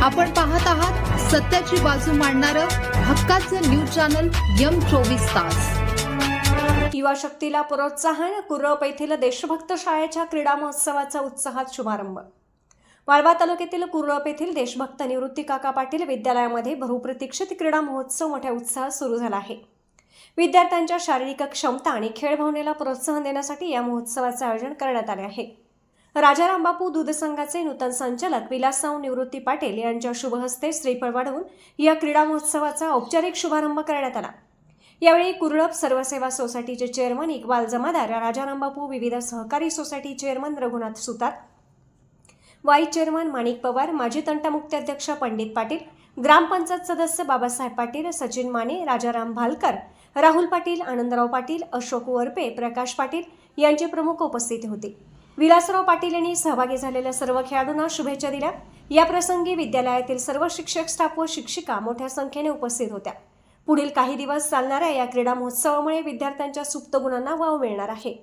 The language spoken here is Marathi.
आपण पाहत आहात सत्याची बाजू मांडणारं हक्काचं न्यूज चॅनल M24 तास। युवा शक्तीला प्रोत्साहन, कुर्रप येथील देशभक्त शाळेच्या क्रीडा महोत्सवाचा उत्साहात शुभारंभ। वाळवा तालुक्यातील कुर्रप येथील देशभक्त निवृत्ती काका पाटील विद्यालयामध्ये बहुप्रतीक्षित क्रीडा महोत्सव मोठ्या उत्साहात सुरू झाला आहे। विद्यार्थ्यांच्या शारीरिक क्षमता आणि खेळ भावनेला प्रोत्साहन देण्यासाठी या महोत्सवाचे आयोजन करण्यात आले आहे। राजाराम बापू दूध संघाचे नूतन संचालक विलासराव निवृत्ती पाटील यांच्या शुभ हस्ते श्रीफळ वाढवून या क्रीडा महोत्सवाचा औपचारिक शुभारंभ करण्यात आला। यावेळी कुर्रप सर्वसेवा सोसायटीचे चेअरमन इक्बाल जमादार, राजाराम बापू विविध सहकारी सोसायटी चेअरमन रघुनाथ सुतार, वाईस चेअरमन माणिक पवार, माजी तंटामुक्ती अध्यक्ष पंडित पाटील, ग्रामपंचायत सदस्य बाबासाहेब पाटील, सचिन माने, राजाराम भालकर, राहुल पाटील, आनंदराव पाटील, अशोक वरपे, प्रकाश पाटील यांचे प्रमुख उपस्थित होते। विलासराव पाटील यांनी सहभागी झालेल्या सर्व खेळाडूंना शुभेच्छा दिल्या। या प्रसंगी विद्यालयातील सर्व शिक्षक, स्टाफ व शिक्षिका मोठ्या संख्येने उपस्थित होत्या। पुढील काही दिवस चालणाऱ्या या क्रीडा महोत्सवामुळे विद्यार्थ्यांच्या सुप्त गुणांना वाव मिळणार आहे।